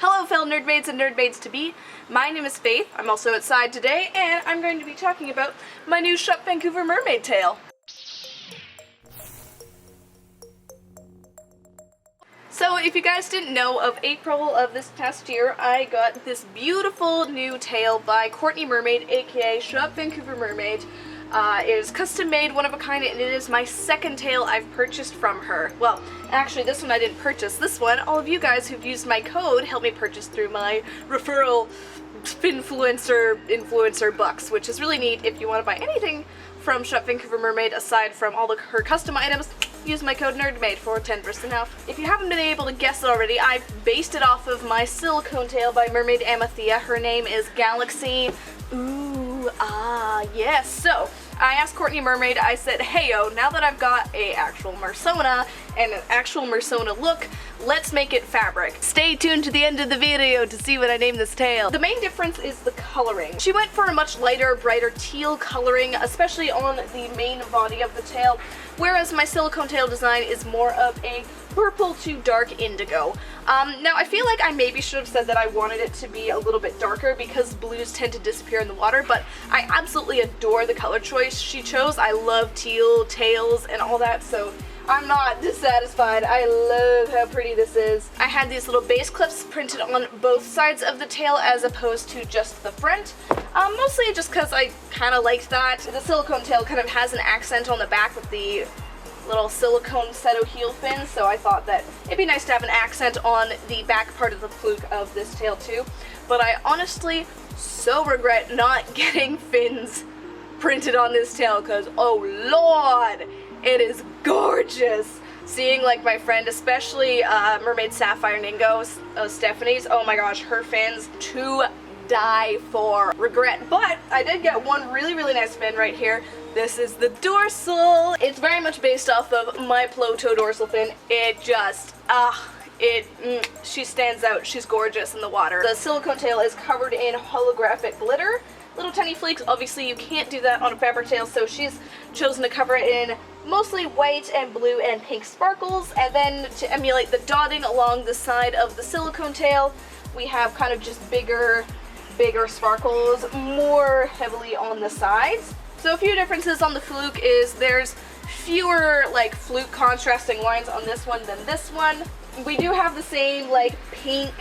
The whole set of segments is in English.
Hello fellow nerdmaids and nerdmaids-to-be, my name is Faith, I'm also outside today, and I'm going to be talking about my new Shop Vancouver Mermaid tail. So if you guys didn't know, of April of this past year, I got this beautiful new tail by Courtney Mermaid, aka Shop Vancouver Mermaid. It is custom made, one of a kind, and it is my second tail I've purchased from her. Well, actually this one I didn't purchase. This one, all of you guys who've used my code helped me purchase through my referral influencer bucks, which is really neat. If you want to buy anything from Shop Vancouver Mermaid aside from all her custom items, use my code Nerdmaid for 10% off. If you haven't been able to guess it already, I've based it off of my silicone tail by Mermaid Amatheia. Her name is Galaxy. Ooh, yes. So I asked Courtney Mermaid, I said, heyo, now that I've got a actual Mersona and an actual Mersona look, let's make it fabric. Stay tuned to the end of the video to see what I name this tail. The main difference is the coloring. She went for a much lighter, brighter teal coloring, especially on the main body of the tail, whereas my silicone tail design is more of a purple to dark indigo. Now I feel like I maybe should have said that I wanted it to be a little bit darker because blues tend to disappear in the water, but I absolutely adore the color choice she chose. I love teal tails and all that, so I'm not dissatisfied. I love how pretty this is. I had these little base clips printed on both sides of the tail as opposed to just the front, mostly just because I kind of liked that. The silicone tail kind of has an accent on the back with the little silicone seto heel fins, so I thought that it'd be nice to have an accent on the back part of the fluke of this tail too. But I honestly so regret not getting fins printed on this tail because, oh lord, it is gorgeous. Seeing like my friend, especially Mermaid Sapphire Ningo, Stephanie's, oh my gosh, her fins to die for. Regret, but I did get one really nice fin right here. This is the dorsal. It's very much based off of my Ploto dorsal fin. It just, she stands out. She's gorgeous in the water. The silicone tail is covered in holographic glitter. Little tiny flakes. Obviously you can't do that on a fabric tail, so she's chosen to cover it in mostly white and blue and pink sparkles, and then to emulate the dotting along the side of the silicone tail, we have kind of just bigger sparkles, more heavily on the sides. So a few differences on the fluke is there's fewer like fluke contrasting lines on this one than this one. We do have the same like pink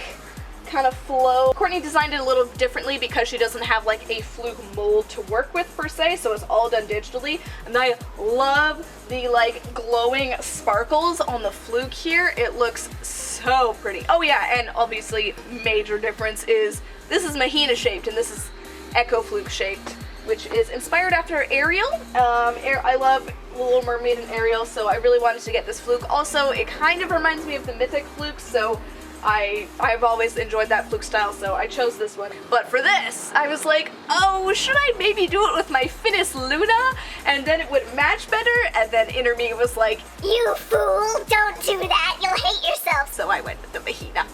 kind of flow. Courtney designed it a little differently because she doesn't have like a fluke mold to work with per se, so it's all done digitally, and I love the like glowing sparkles on the fluke here. It looks so pretty. Oh yeah, and obviously major difference is this is Mahina shaped and this is Echo Fluke shaped, which is inspired after Ariel. I love Little Mermaid and Ariel, so I really wanted to get this fluke. Also, it kind of reminds me of the Mythic fluke, so I've always enjoyed that fluke style, so I chose this one. But for this, I was like, oh, should I maybe do it with my Finis Luna? And then it would match better, and then Inner Me was like, you fool, don't do that, you'll hate yourself. So I went with the Mahina.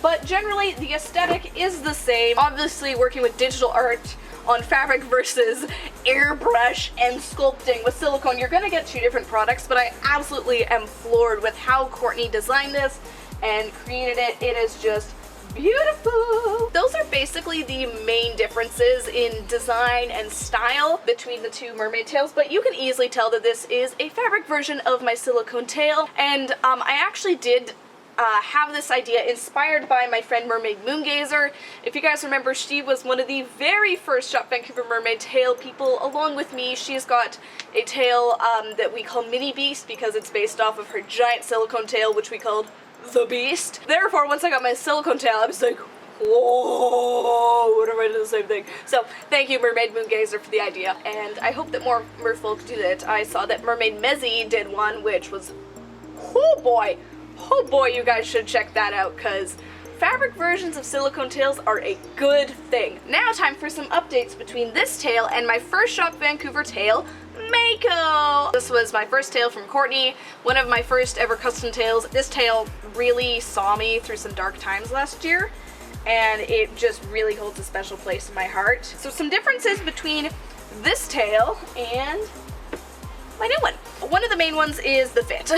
But generally, the aesthetic is the same. Obviously, working with digital art on fabric versus airbrush and sculpting with silicone, you're gonna get two different products, but I absolutely am floored with how Courtney designed this and created it. It is just beautiful. Those are basically the main differences in design and style between the two mermaid tails, but you can easily tell that this is a fabric version of my silicone tail, and I actually did have this idea inspired by my friend Mermaid Moongazer. If you guys remember, she was one of the very first Shop Vancouver Mermaid tail people along with me. She's got a tail that we call Mini Beast because it's based off of her giant silicone tail, which we called the Beast. Therefore, once I got my silicone tail, I was like, whoa, what am I doing the same thing? So thank you, Mermaid Moongazer, for the idea, and I hope that more merfolk do that. I saw that Mermaid Mezzy did one, which was, oh boy, you guys should check that out, because fabric versions of silicone tails are a good thing. Now time for some updates between this tail and my first Shop Vancouver tail, Mako. This was my first tail from Courtney, one of my first ever custom tails. This tail really saw me through some dark times last year, and it just really holds a special place in my heart. So some differences between this tail and my new one. One of the main ones is the fit.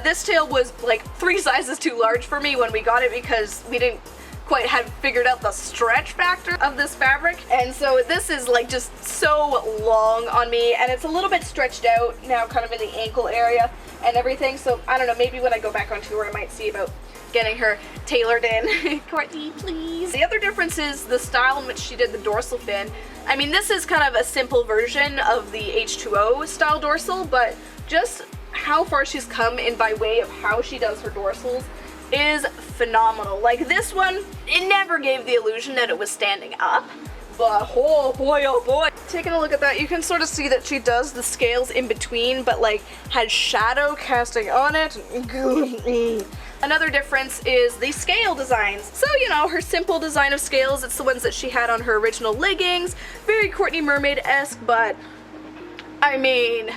This tail was like 3 sizes too large for me when we got it because we didn't quite have figured out the stretch factor of this fabric, and so this is like just so long on me, and it's a little bit stretched out now, kind of in the ankle area and everything. So I don't know, maybe when I go back on tour I might see about getting her tailored in. Courtney, please. The other difference is the style in which she did the dorsal fin. I mean, this is kind of a simple version of the H2O style dorsal, but just how far she's come in by way of how she does her dorsals is phenomenal. Like this one, it never gave the illusion that it was standing up, but oh boy. Taking a look at that, you can sort of see that she does the scales in between, but like has shadow casting on it. Another difference is the scale designs. So, you know, her simple design of scales, it's the ones that she had on her original leggings. Very Courtney Mermaid-esque, but I mean,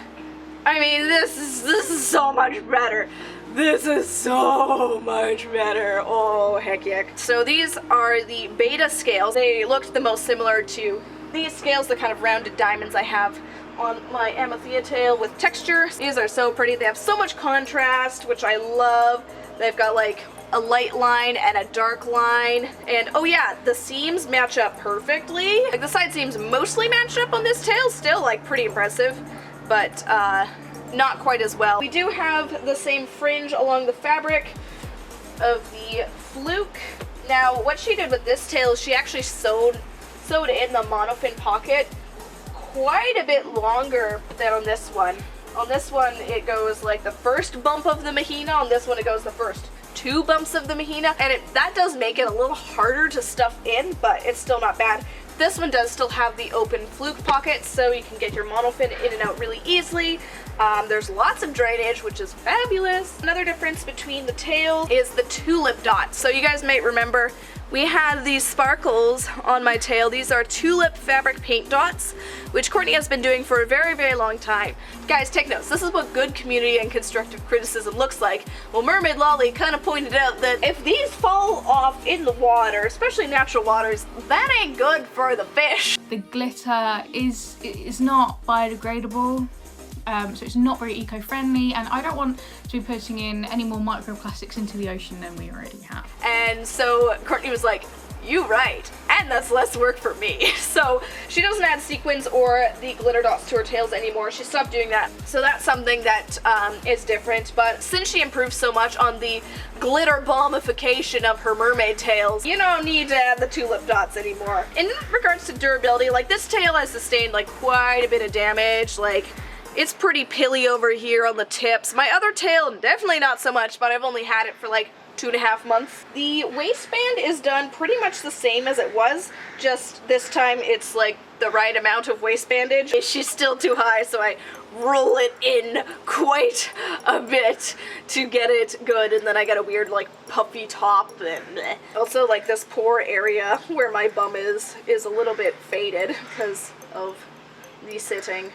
this is so much better. This is so much better. Oh, heck yeah. So these are the beta scales. They looked the most similar to these scales, the kind of rounded diamonds I have on my Amatheia tail with texture. These are so pretty. They have so much contrast, which I love. They've got like a light line and a dark line. And oh yeah, the seams match up perfectly. Like the side seams mostly match up on this tail, still like pretty impressive, but not quite as well. We do have the same fringe along the fabric of the fluke. Now what she did with this tail is she actually sewed in the monofin pocket quite a bit longer than on this one. On this one it goes like the first bump of the Mahina, on this one it goes the first 2 bumps of the Mahina, and that does make it a little harder to stuff in, but it's still not bad. This one does still have the open fluke pocket, so you can get your monofin in and out really easily. There's lots of drainage, which is fabulous. Another difference between the tail is the tulip dots. So you guys might remember we had these sparkles on my tail. These are tulip fabric paint dots, which Courtney has been doing for a very, very long time. Guys, take notes. This is what good community and constructive criticism looks like. Well, Mermaid Lolly kind of pointed out that if these fall off in the water, especially natural waters, that ain't good for the fish. The glitter is not biodegradable. So it's not very eco-friendly, and I don't want to be putting in any more microplastics into the ocean than we already have. And so Courtney was like, you right, and that's less work for me. So she doesn't add sequins or the glitter dots to her tails anymore. She stopped doing that. So that's something that is different. But since she improved so much on the glitter bombification of her mermaid tails, you don't need to add the tulip dots anymore. In regards to durability, like this tail has sustained like quite a bit of damage. Like, it's pretty pilly over here on the tips. My other tail, definitely not so much, but I've only had it for like 2.5 months. The waistband is done pretty much the same as it was, just this time it's like the right amount of waistbandage. She's still too high, so I roll it in quite a bit to get it good, and then I get a weird like puffy top. And also like this poor area where my bum is a little bit faded because of resitting,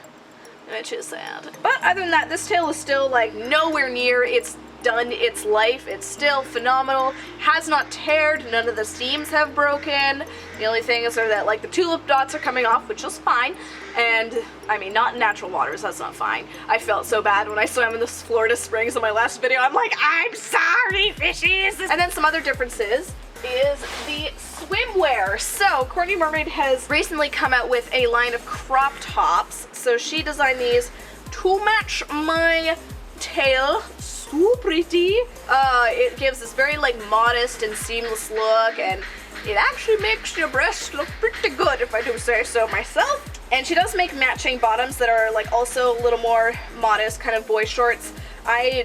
which is sad. But other than that, this tail is still like nowhere near its done its life. It's still phenomenal, has not teared, none of the seams have broken. The only thing is that like the tulip dots are coming off, which is fine, and I mean not in natural waters, that's not fine. I felt so bad when I swam in the Florida Springs in my last video. I'm like, I'm sorry fishies. And then some other differences is the swimwear. So Courtney Mermaid has recently come out with a line of crop tops. So she designed these to match my tail. So pretty. It gives this very like modest and seamless look, and it actually makes your breasts look pretty good if I do say so myself. And she does make matching bottoms that are like also a little more modest, kind of boy shorts.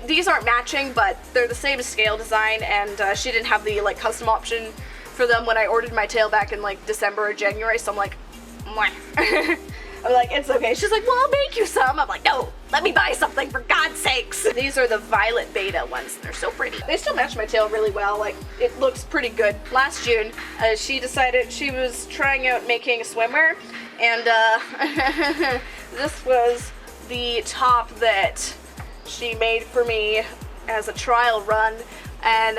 These aren't matching, but they're the same scale design, and she didn't have the like custom option for them when I ordered my tail back in like December or January, so I'm like, mwah. I'm like, it's okay. She's like, well, I'll make you some. I'm like, no, let me buy something for God's sakes. These are the violet beta ones. They're so pretty. They still match my tail really well. Like, it looks pretty good. Last June, she decided she was trying out making swimwear, and this was the top that she made for me as a trial run, and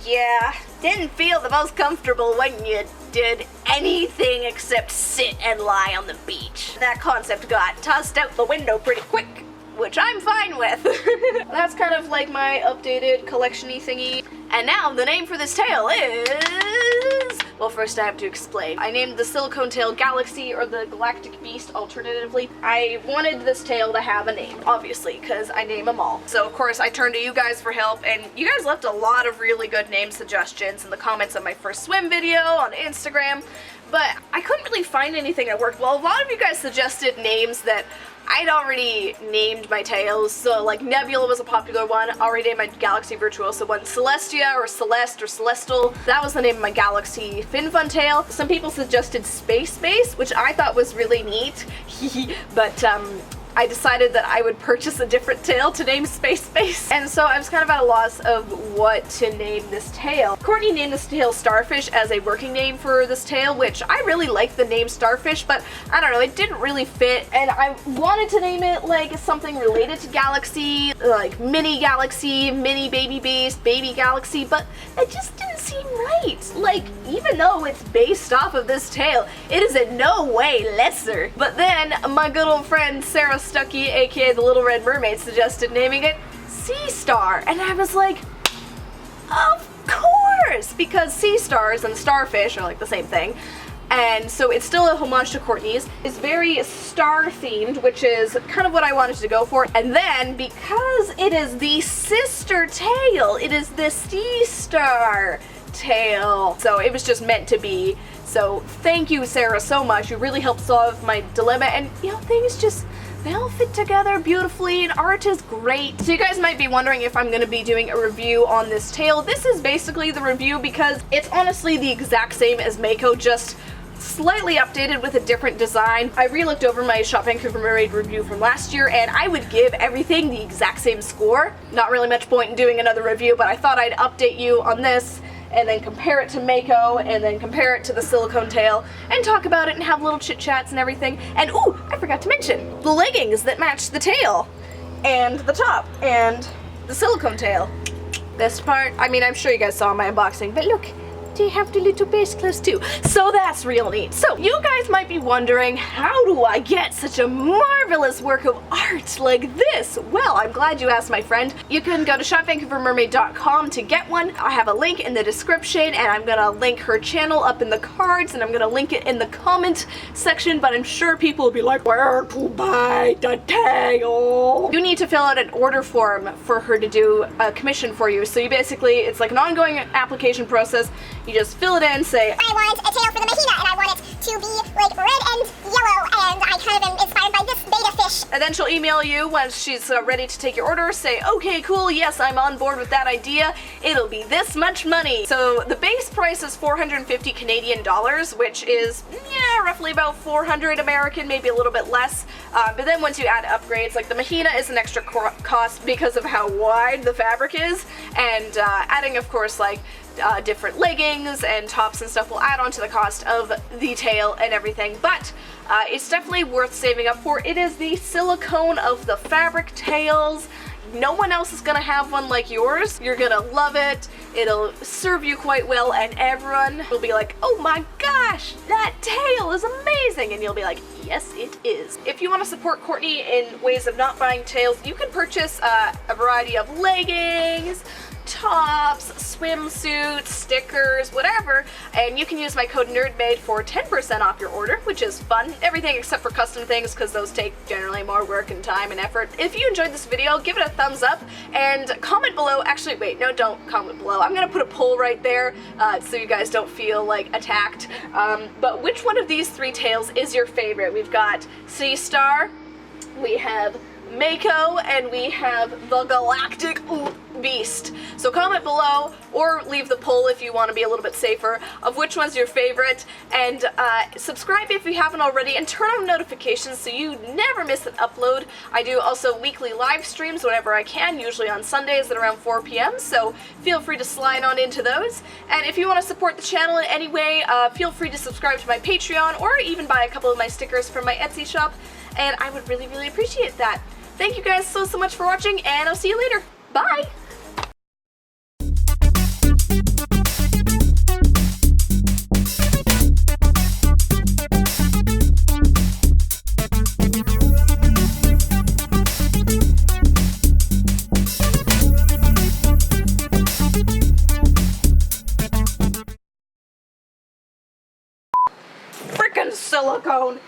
yeah, didn't feel the most comfortable when you did anything except sit and lie on the beach. That concept got tossed out the window pretty quick. which I'm fine with. That's kind of like my updated collection-y thingy. And now the name for this tail is... Well, first I have to explain. I named the silicone tail Galaxy or the Galactic Beast alternatively. I wanted this tail to have a name, obviously, because I name them all. So of course I turned to you guys for help, and you guys left a lot of really good name suggestions in the comments of my first swim video on Instagram, but I couldn't really find anything that worked well. A lot of you guys suggested names that I'd already named my tails, so like Nebula was a popular one, already named my Galaxy Virtuosa one, Celestia or Celeste or Celestial, that was the name of my Galaxy Fin Fun tail. Some people suggested Space Base, which I thought was really neat, but I decided that I would purchase a different tail to name Space Base, and so I was kind of at a loss of what to name this tail. Courtney named this tail Starfish as a working name for this tail, which I really like the name Starfish, but I don't know, it didn't really fit, and I wanted to name it like something related to Galaxy, like Mini Galaxy, Mini Baby Beast, Baby Galaxy, but it just didn't seem right. Like, even though it's based off of this tail, it is in no way lesser. But then my good old friend Sarah Stuckey, aka the Little Red Mermaid, suggested naming it Sea Star, and I was like, of course, because sea stars and starfish are like the same thing, and so it's still a homage to Courtney's. It's very star themed, which is kind of what I wanted to go for, and then because it is the sister tail, it is the Sea Star tail, so it was just meant to be. So thank you, Sarah, so much. You really helped solve my dilemma, and you know, things just, they all fit together beautifully, and art is great. So you guys might be wondering if I'm going to be doing a review on this tail. This is basically the review because it's honestly the exact same as Mako, just slightly updated with a different design. I re-looked over my Shop Vancouver Mermaid review from last year, and I would give everything the exact same score. Not really much point in doing another review, but I thought I'd update you on this and then compare it to Mako, and then compare it to the silicone tail, and talk about it and have little chit chats and everything. And ooh, I forgot to mention the leggings that match the tail, and the top, and the silicone tail. Best part, I mean, I'm sure you guys saw my unboxing, but look, they have the little base clothes too, so that's real neat. So you guys might be wondering, how do I get such a marvelous work of art like this? Well, I'm glad you asked, my friend. You can go to shopvancouvermermaid.com to get one. I have a link in the description, and I'm gonna link her channel up in the cards, and I'm gonna link it in the comment section, but I'm sure people will be like, where to buy the tail? You need to fill out an order form for her to do a commission for you. So you basically, it's like an ongoing application process. You just fill it in, say, I want a tail for the Mahina, and I want it to be like red and yellow, and I kind of am inspired by this beta fish. And then she'll email you once she's ready to take your order, say, okay, cool, yes, I'm on board with that idea. It'll be this much money. So the base price is 450 Canadian dollars, which is, yeah, roughly about 400 American, maybe a little bit less. But then once you add upgrades, like the Mahina is an extra cost because of how wide the fabric is, and adding, of course, like different leggings and tops and stuff will add on to the cost of the tail and everything, but it's definitely worth saving up for. It is the silicone of the fabric tails. No one else is gonna have one like yours. You're gonna love it. It'll serve you quite well, and everyone will be like, oh my gosh, that tail is amazing, and you'll be like, yes, it is. If you want to support Courtney in ways of not buying tails, you can purchase a variety of leggings, tops, swimsuits, stickers, whatever, and you can use my code NERDMAID for 10% off your order, which is fun. Everything except for custom things, because those take generally more work and time and effort. If you enjoyed this video, give it a thumbs up and comment below. Actually, wait, no, don't comment below. I'm gonna put a poll right there so you guys don't feel like attacked. But which one of these three tails is your favorite? We've got Sea Star, we have Mako, and we have the Galactic Beast. So comment below or leave the poll if you want to be a little bit safer of which one's your favorite, and subscribe if you haven't already, and turn on notifications so you never miss an upload. I do also weekly live streams whenever I can, usually on Sundays at around 4 p.m. so feel free to slide on into those. And if you want to support the channel in any way, feel free to subscribe to my Patreon or even buy a couple of my stickers from my Etsy shop, and I would really, really appreciate that. Thank you guys so much for watching, and I'll see you later. Bye! frickin' silicone.